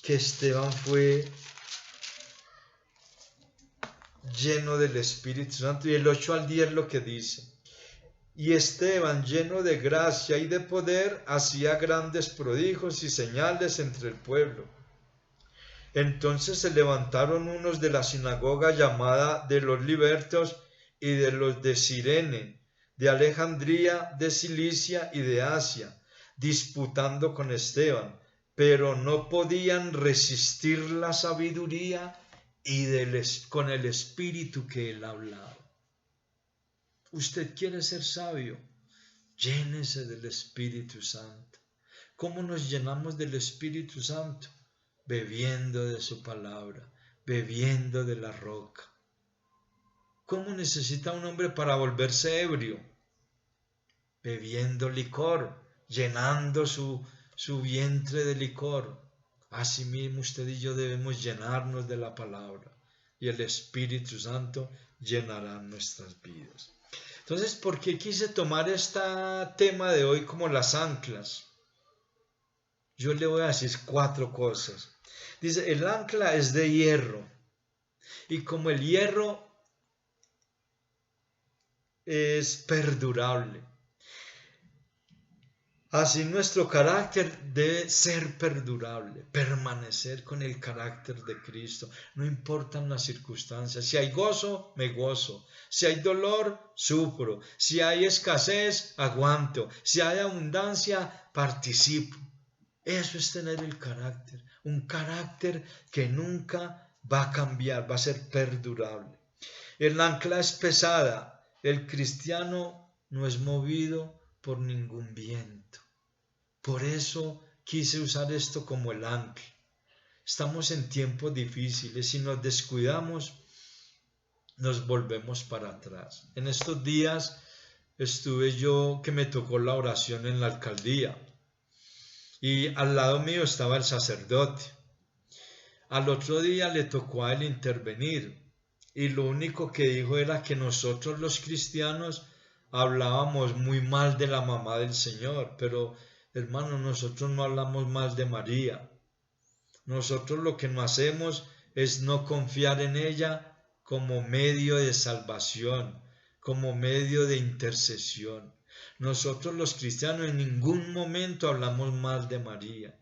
que Esteban fue lleno del Espíritu Santo. Y el 8 al 10 lo que dice. Y Esteban, lleno de gracia y de poder, hacía grandes prodigios y señales entre el pueblo. Entonces se levantaron unos de la sinagoga llamada de los libertos y de los de Cirene, de Alejandría, de Cilicia y de Asia, disputando con Esteban, pero no podían resistir la sabiduría y con el espíritu que él hablaba. Usted quiere ser sabio, llénese del Espíritu Santo. ¿Cómo nos llenamos del Espíritu Santo? Bebiendo de su palabra, bebiendo de la roca. ¿Cómo necesita un hombre para volverse ebrio? Bebiendo licor, llenando su vientre de licor. Asimismo usted y yo debemos llenarnos de la palabra y el Espíritu Santo llenará nuestras vidas. Entonces, ¿por qué quise tomar este tema de hoy como las anclas? Yo le voy a decir 4 cosas. Dice, el ancla es de hierro y como el hierro es perdurable, así nuestro carácter debe ser perdurable, permanecer con el carácter de Cristo, no importan las circunstancias. Si hay gozo, me gozo. Si hay dolor, sufro. Si hay escasez, aguanto. Si hay abundancia, participo. Eso es tener el carácter, un carácter que nunca va a cambiar, va a ser perdurable. El ancla es pesada, el cristiano no es movido por ningún viento. Por eso quise usar esto como el ancla. Estamos en tiempos difíciles. Si nos descuidamos, nos volvemos para atrás. En estos días estuve yo que me tocó la oración en la alcaldía y al lado mío estaba el sacerdote. Al otro día le tocó a él intervenir y lo único que dijo era que nosotros los cristianos hablábamos muy mal de la mamá del Señor, pero hermano, nosotros no hablamos mal de María. Nosotros lo que no hacemos es no confiar en ella como medio de salvación, como medio de intercesión. Nosotros los cristianos en ningún momento hablamos mal de María.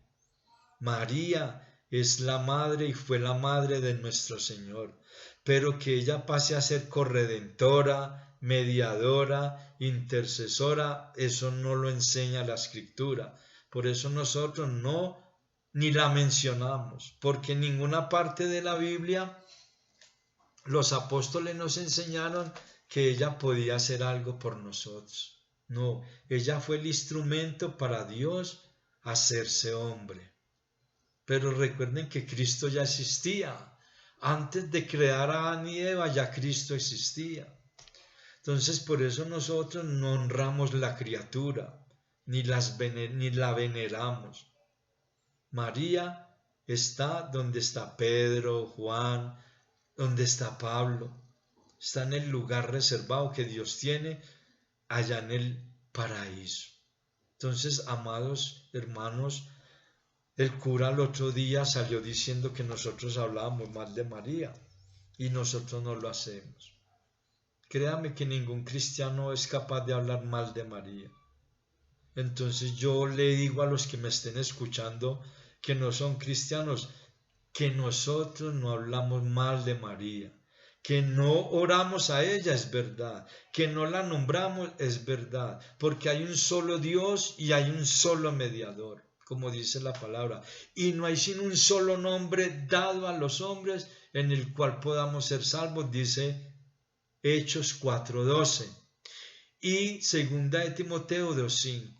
María es la madre y fue la madre de nuestro Señor, pero que ella pase a ser corredentora, mediadora, intercesora, eso no lo enseña la Escritura. Por eso nosotros ni la mencionamos, porque en ninguna parte de la Biblia los apóstoles nos enseñaron que ella podía hacer algo por nosotros. No, ella fue el instrumento para Dios hacerse hombre. Pero recuerden que Cristo ya existía. Antes de crear a Adán y Eva ya Cristo existía. Entonces por eso nosotros no honramos la criatura, ni la veneramos. María está donde está Pedro, Juan, donde está Pablo. Está en el lugar reservado que Dios tiene allá en el paraíso. Entonces, amados hermanos, el cura el otro día salió diciendo que nosotros hablábamos mal de María y nosotros no lo hacemos. Créame que ningún cristiano es capaz de hablar mal de María. Entonces yo le digo a los que me estén escuchando que no son cristianos, que nosotros no hablamos mal de María, que no oramos a ella, es verdad, que no la nombramos, es verdad, porque hay un solo Dios y hay un solo mediador, como dice la palabra, y no hay sino un solo nombre dado a los hombres en el cual podamos ser salvos, dice Hechos 4:12 y segunda de Timoteo 2:5.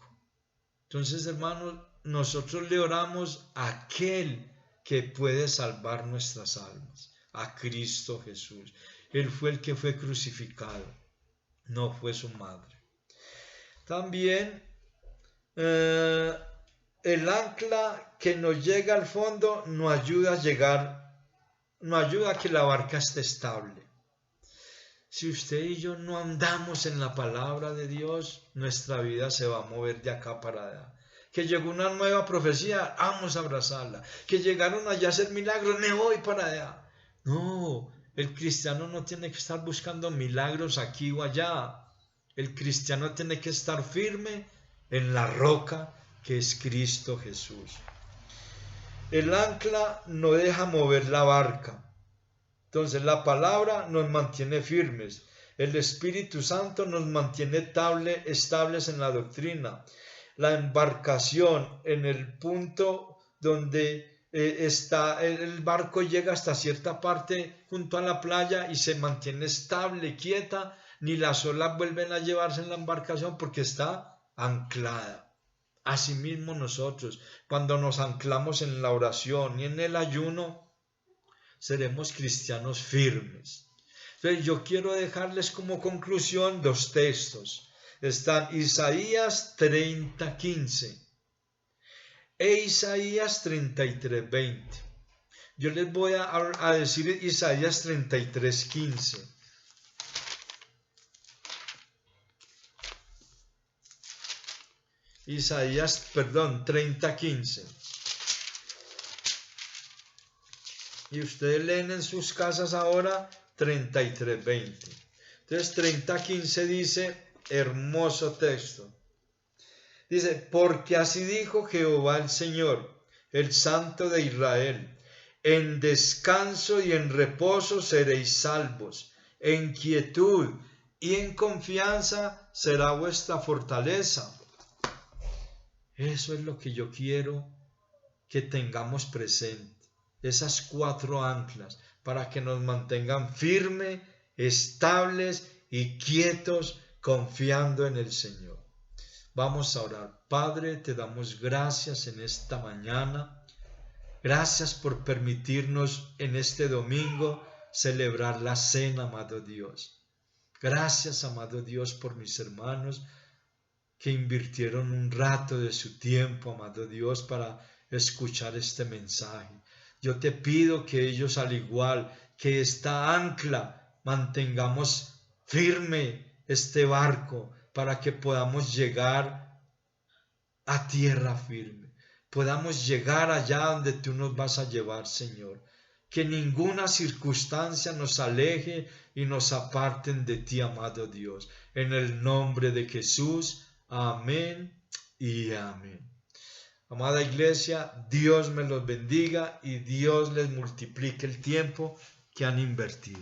Entonces, hermanos, nosotros le oramos a aquel que puede salvar nuestras almas, a Cristo Jesús. Él fue el que fue crucificado, no fue su madre. También el ancla que nos llega al fondo nos ayuda a llegar, nos ayuda a que la barca esté estable. Si usted y yo no andamos en la palabra de Dios, nuestra vida se va a mover de acá para allá. Que llegó una nueva profecía, vamos a abrazarla. Que llegaron allá a hacer milagros, me voy para allá. No, el cristiano no tiene que estar buscando milagros aquí o allá. El cristiano tiene que estar firme en la roca que es Cristo Jesús. El ancla no deja mover la barca. Entonces la palabra nos mantiene firmes. El Espíritu Santo nos mantiene estables en la doctrina. La embarcación en el punto donde está el barco llega hasta cierta parte junto a la playa y se mantiene estable, quieta, ni las olas vuelven a llevarse en la embarcación porque está anclada. Asimismo nosotros, cuando nos anclamos en la oración y en el ayuno, seremos cristianos firmes. Entonces yo quiero dejarles como conclusión dos textos. Están Isaías 30:15 e Isaías 33:20. Yo les voy a decir Isaías 33:15. Isaías, 30:15. Y ustedes leen en sus casas ahora 33:20. Entonces 30:15 dice, hermoso texto. Dice, porque así dijo Jehová el Señor, el Santo de Israel, en descanso y en reposo seréis salvos, en quietud y en confianza será vuestra fortaleza. Eso es lo que yo quiero que tengamos presente, esas 4 anclas, para que nos mantengan firmes, estables y quietos, confiando en el Señor. Vamos a orar. Padre, te damos gracias en esta mañana Gracias por permitirnos en este domingo celebrar la cena, amado Dios. Gracias, amado Dios, por mis hermanos que invirtieron un rato de su tiempo, amado Dios, para escuchar este mensaje. Yo te pido que ellos, al igual que esta ancla, mantengamos firme este barco para que podamos llegar a tierra firme, podamos llegar allá donde tú nos vas a llevar, Señor. Que ninguna circunstancia nos aleje y nos aparten de ti, amado Dios. En el nombre de Jesús. Amén y amén. Amada iglesia, Dios me los bendiga y Dios les multiplique el tiempo que han invertido.